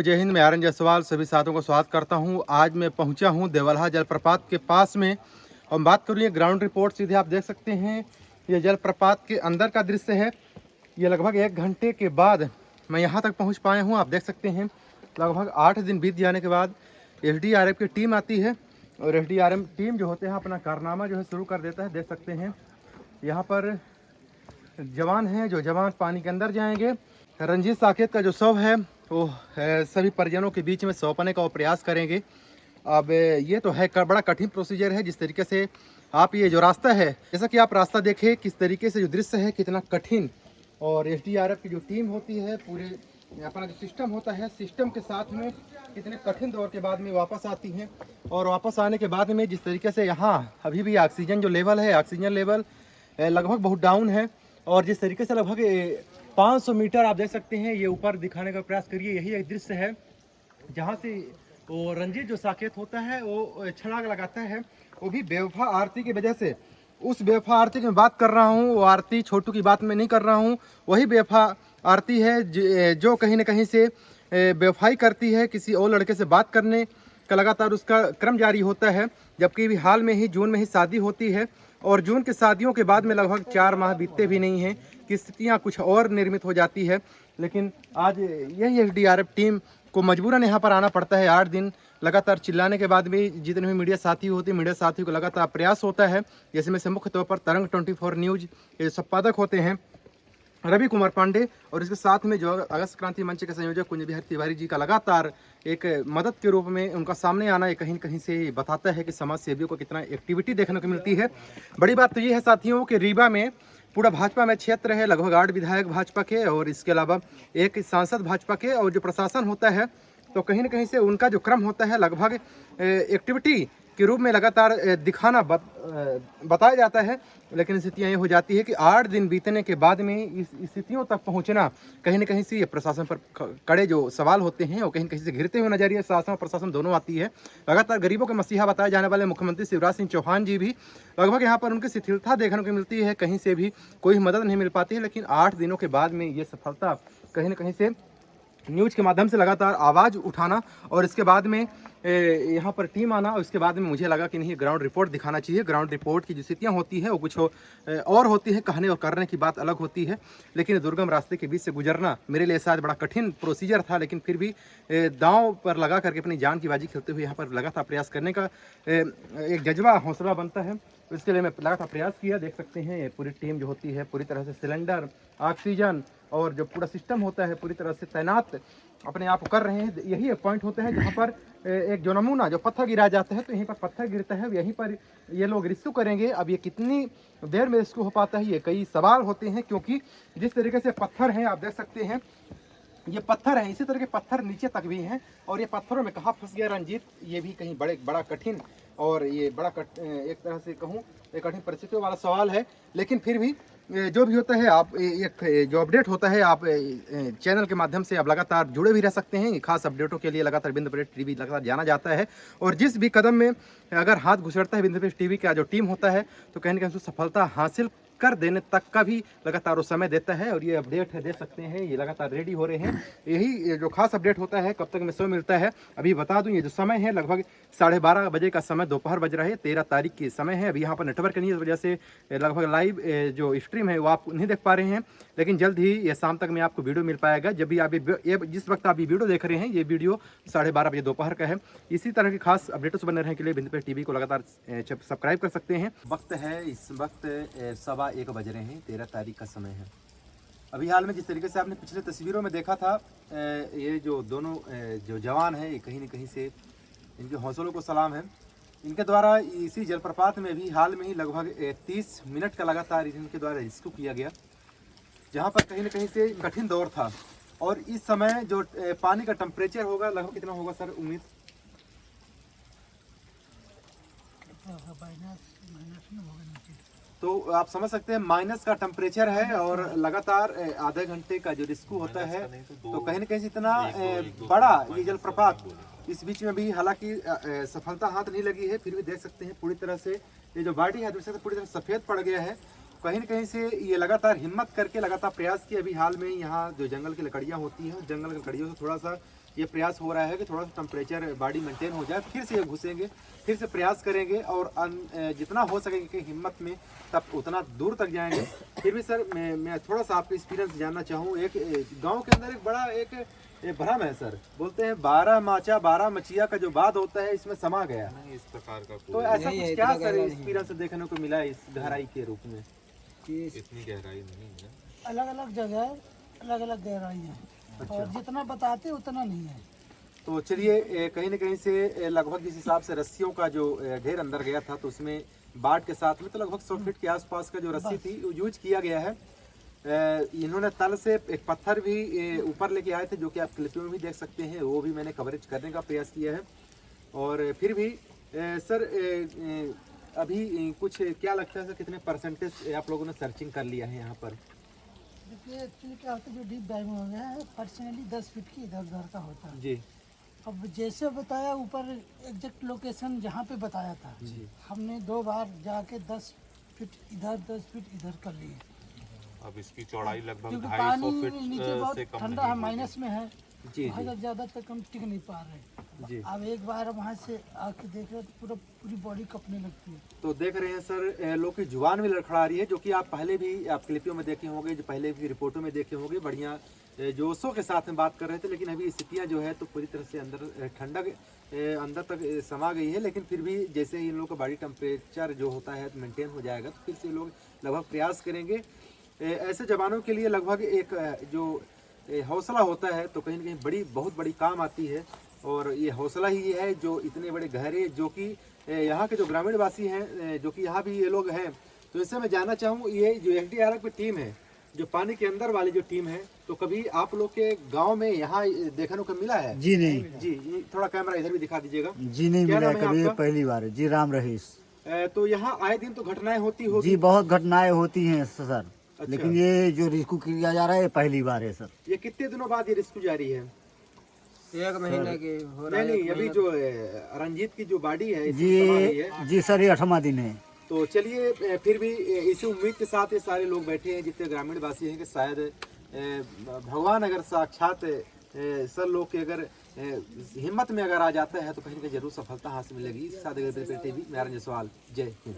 जय हिंद। मैं आर्यन जायसवाल सभी साथियों को स्वागत करता हूं। आज मैं पहुंचा हूं देवल्हा जलप्रपात के पास में और बात करूं ये ग्राउंड रिपोर्ट सीधे आप देख सकते हैं। ये जलप्रपात के अंदर का दृश्य है। ये लगभग 1 घंटे के बाद मैं यहां तक पहुंच पाया हूं। आप देख सकते हैं लगभग 8 दिन बीत जाने के बाद एसडीआरएफ की टीम आती है और एसडीआरएफ टीम जो होते हैं अपना कारनामा जो है शुरू कर देता है। देख सकते हैं यहाँ पर जवान हैं, जो जवान पानी के अंदर जाएंगे। रंजीत साकेत का जो शव है वो सभी परिजनों के बीच में सौंपने का वो प्रयास करेंगे। अब ये तो है बड़ा कठिन प्रोसीजर है। जिस तरीके से आप ये जो रास्ता है, जैसा कि आप रास्ता देखें किस तरीके से जो दृश्य है कितना कठिन, और एसडीआरएफ की जो टीम होती है पूरे अपना जो सिस्टम होता है सिस्टम के साथ में कितने कठिन दौर के बाद में वापस आती हैं। और वापस आने के बाद में जिस तरीके से यहाँ अभी भी ऑक्सीजन जो लेवल है, ऑक्सीजन लेवल लगभग बहुत डाउन है। और जिस तरीके से लगभग 500 मीटर आप देख सकते हैं, ये ऊपर दिखाने का प्रयास करिए। यही एक दृश्य है जहाँ से वो रंजीत जो साकेत होता है वो छलांग लगाता है, वो भी बेवफा आरती की वजह से। उस बेवफा आरती की मैं बात कर रहा हूँ, वो आरती छोटू की बात मैं नहीं कर रहा हूँ। वही बेवफा आरती है जो कहीं ना कहीं से बेवफाई करती है, किसी और लड़के से बात करने का लगातार उसका क्रम जारी होता है। जबकि भी हाल में ही जून में ही शादी होती है और जून की शादियों के बाद में लगभग 4 माह बीतते भी नहीं हैं कि स्थितियाँ कुछ और निर्मित हो जाती है। लेकिन आज यही एसडीआरएफ टीम को मजबूरन यहाँ पर आना पड़ता है। 8 दिन लगातार चिल्लाने के बाद भी जितने भी मीडिया साथी होते हैं, मीडिया साथी को लगातार प्रयास होता है। जैसे में से मुख्य तौर पर तरंग 24 न्यूज़ के संपादक होते हैं रवि कुमार पांडे, और इसके साथ में जो अगस्त क्रांति मंच के संयोजक कुंज बिहारी तिवारी जी का लगातार एक मदद के रूप में उनका सामने आना ये कहीं कहीं से बताता है कि समाज सेवियों को कितना एक्टिविटी देखने को मिलती है। बड़ी बात तो ये है साथियों कि रीवा में पूरा भाजपा में क्षेत्र है, लगभग 8 विधायक भाजपा के और इसके अलावा 1 सांसद भाजपा के, और जो प्रशासन होता है तो कहीं ना कहीं से उनका जो क्रम होता है लगभग एक्टिविटी के रूप में लगातार दिखाना बताया जाता है। लेकिन स्थितियाँ ये हो जाती है कि 8 दिन बीतने के बाद में इस स्थितियों तक पहुंचना कहीं ना कहीं से ये प्रशासन पर कड़े जो सवाल होते हैं और कहीं कहीं से घिरते हुए नजरिए शासन और प्रशासन दोनों आती है। लगातार गरीबों के मसीहा बताए जाने वाले मुख्यमंत्री शिवराज सिंह चौहान जी भी लगभग यहाँ पर उनकी शिथिलता देखने को मिलती है, कहीं से भी कोई मदद नहीं मिल पाती है। लेकिन 8 दिनों के बाद में ये सफलता कहीं ना कहीं से न्यूज़ के माध्यम से लगातार आवाज़ उठाना और इसके बाद में यहाँ पर टीम आना, और इसके बाद में मुझे लगा कि नहीं ग्राउंड रिपोर्ट दिखाना चाहिए। ग्राउंड रिपोर्ट की जो स्थितियाँ होती है वो कुछ और होती है, कहने और करने की बात अलग होती है। लेकिन दुर्गम रास्ते के बीच से गुजरना मेरे लिए शायद बड़ा कठिन प्रोसीजर था, लेकिन फिर भी दांव पर लगा करके अपनी जान की बाजी खेलते हुए यहाँ पर लगातार प्रयास करने का एक जज्बा हौसला बनता है। इसके लिए मैं लगातार प्रयास किया। देख सकते हैं ये पूरी टीम जो होती है पूरी तरह से सिलेंडर, ऑक्सीजन और जो पूरा सिस्टम होता है पूरी तरह से तैनात अपने आप कर रहे हैं। यही एक पॉइंट होता है जहाँ पर एक जो नमूना जो पत्थर गिरा जाता है तो यहीं पर पत्थर गिरता है, यहीं पर ये लोग रेस्क्यू करेंगे। अब ये कितनी देर में रेस्क्यू हो पाता है ये कई सवाल होते हैं, क्योंकि जिस तरीके से पत्थर हैं आप देख सकते हैं ये पत्थर हैं, इसी तरह के पत्थर नीचे तक भी हैं। और ये पत्थरों में कहाँ फंस गया रंजीत, ये भी कहीं बड़ा कठिन और ये बड़ा एक तरह से कहूँ एक कठिन परिस्थितियों वाला सवाल है। लेकिन फिर भी जो भी होता है आप एक जो अपडेट होता है आप चैनल के माध्यम से आप लगातार जुड़े भी रह सकते हैं। खास अपडेटों के लिए लगातार बिंदु अपडेट टीवी लगातार जाना जाता है, और जिस भी कदम में अगर हाथ घुसड़ता है बिंदु अपडेट टीवी का जो टीम होता है तो कहीं ना कहीं सफलता हासिल कर देने तक का भी लगातार वो समय देता है। और ये अपडेट है देख सकते हैं ये लगातार रेडी हो रहे हैं। यही जो खास अपडेट होता है कब तक में शो मिलता है अभी बता दूं। ये जो समय है लगभग 12:30 बजे का समय दोपहर बज रहा है, 13 तारीख की समय है। अभी यहाँ पर नेटवर्क नहीं है इस वजह से लगभग लाइव जो स्ट्रीम है वो आप नहीं देख पा रहे हैं, लेकिन जल्द ही ये शाम तक में आपको वीडियो मिल पाएगा। जब भी आप जिस वक्त आप ये वीडियो देख रहे हैं ये वीडियो 12:30 बजे दोपहर का है। इसी तरह के खास अपडेट्स बने रहने के लिए बिंदु पे टीवी को लगातार सब्सक्राइब कर सकते हैं। वक्त है इस वक्त 1:15 बज रहे हैं, 13 तारीख का समय है। अभी हाल में जिस तरीके से आपने पिछले तस्वीरों में देखा था ये जो दोनों जो जवान हैं ये कहीं न कहीं से इनके हौसलों को सलाम है। इनके द्वारा इसी जलप्रपात में भी हाल में ही लगभग 30 मिनट का लगातार इनके द्वारा रेस्क्यू किया गया, जहाँ पर कहीं न कहीं से कठिन दौर था। और इस समय जो पानी का टेम्परेचर होगा लगभग कितना होगा सर उम्मीद? तो आप समझ सकते हैं माइनस का टेम्परेचर है और लगातार आधे घंटे का जो रेस्क्यू होता है तो कहीं न कहीं इतना बड़ा ये जलप्रपात इस बीच में भी हालांकि सफलता हाथ नहीं लगी है, फिर भी देख सकते हैं पूरी तरह से ये जो बॉडी है दूसरे से पूरी तरह सफ़ेद पड़ गया है। कहीं न कहीं से ये लगातार हिम्मत करके लगातार प्रयास किया। अभी हाल में यहाँ जो जंगल की लकड़ियाँ होती हैं जंगल की लकड़ियों से थोड़ा सा ये प्रयास हो रहा है कि थोड़ा सा टेम्परेचर बॉडी मेंटेन हो जाए, फिर से ये घुसेंगे, फिर से प्रयास करेंगे और जितना हो सकेंगे कि हिम्मत में तब उतना दूर तक जाएंगे। फिर भी सर मैं थोड़ा सा आपका एक्सपीरियंस जानना चाहूँ। एक गांव के अंदर एक बड़ा एक भ्रम है सर, बोलते हैं 12 माचा 12 मचिया का जो बात होता है इसमें समा गया, नहीं इस प्रकार का तो ऐसा कुछ क्या सर एक्सपीरियंस देखने को मिला इस गहराई के रूप में? इतनी गहराई नहीं है, अलग अलग जगह अलग अलग गहराई है। अच्छा। और जितना बताते उतना नहीं है। तो चलिए कहीं न कहीं से लगभग जिस हिसाब से रस्सियों का जो घेर अंदर गया था, तो उसमें बाट के साथ में तो लगभग 100 फीट के आसपास का जो रस्सी थी वो यूज किया गया है। इन्होंने तल से एक पत्थर भी ऊपर लेके आए थे, जो कि आप क्लिपिंग में भी देख सकते हैं, वो भी मैंने कवरेज करने का प्रयास किया है। और फिर भी सर अभी कुछ क्या लगता है सर, कितने परसेंटेज आप लोगों ने सर्चिंग कर लिया है यहाँ पर? देखिए एक्चुअली क्या होता है, जो डीप डाइव हो गया है पर्सनली 10 फीट की इधर उधर का होता है। जी अब जैसे बताया ऊपर एग्जैक्ट लोकेशन जहाँ पे बताया था, जी। हमने 2 बार जाके 10 फीट इधर 10 फीट इधर कर लिए, अब इसकी चौड़ाई लगभग क्योंकि 250 पानी फीट नीचे बहुत से कम ठंडा नहीं है, होगी। माइनस में है, जी बहुत जी ज़्यादा तक हम टिक नहीं पा रहे। जी। अब एक बार वहाँ से आके देख रहे तो पूरी बॉडी कपने लगती है। तो देख रहे हैं सर, लोग की जुबान भी लड़खड़ा रही है, जो कि आप पहले भी आप क्लिपियों में देखे होंगे, जो पहले भी रिपोर्टों में देखे होंगे, बढ़िया जोशों के साथ में बात कर रहे थे। लेकिन अभी स्थितियां जो है तो पूरी तरह से अंदर ठंडक अंदर तक समा गई है। लेकिन फिर भी जैसे ही इन लोगों का बॉडी टेम्परेचर जो होता है मेंटेन हो जाएगा, तो फिर से लोग लगभग प्रयास करेंगे। ऐसे जवानों के लिए लगभग एक जो हौसला होता है तो कहीं ना कहीं बहुत बड़ी काम आती है। और ये हौसला ही है जो इतने बड़े गहरे, जो कि यहाँ के जो ग्रामीण वासी हैं, जो कि यहाँ भी ये लोग हैं, तो इससे मैं जानना चाहूँ, ये जो एसडीआरएफ की टीम है, जो पानी के अंदर वाली जो टीम है, तो कभी आप लोग के गांव में यहाँ देखने को मिला है? जी नहीं। जी ये थोड़ा कैमरा इधर भी दिखा दीजिएगा। जी नहीं क्या मिला नाम है कभी, ये आपका? पहली बार है जी। राम रहीस तो यहाँ आए दिन तो घटनाएं होती होगी? जी, बहुत घटनाएं होती हैं सर। अच्छा। लेकिन ये जो रेस्क्यू किया जा रहा है ये पहली बार है सर। ये कितने दिनों बाद ये रेस्क्यू जारी है? 1 महीने की हो रहा है। नहीं, अभी जो रंजीत की जो बॉडी है इसमें समा रही है। जी सर, ये 8वां दिन है। तो चलिए फिर भी इसी उम्मीद के साथ ये सारे लोग बैठे हैं, जितने ग्रामीण वासी हैं, कि शायद भगवान अगर साक्षात सर लोग के अगर हिम्मत में अगर आ जाता है तो कहीं ना कहीं जरूर सफलता हासिल मिलेगी। इसी साथ टीवी मैं जयसवाल, जय हिंद।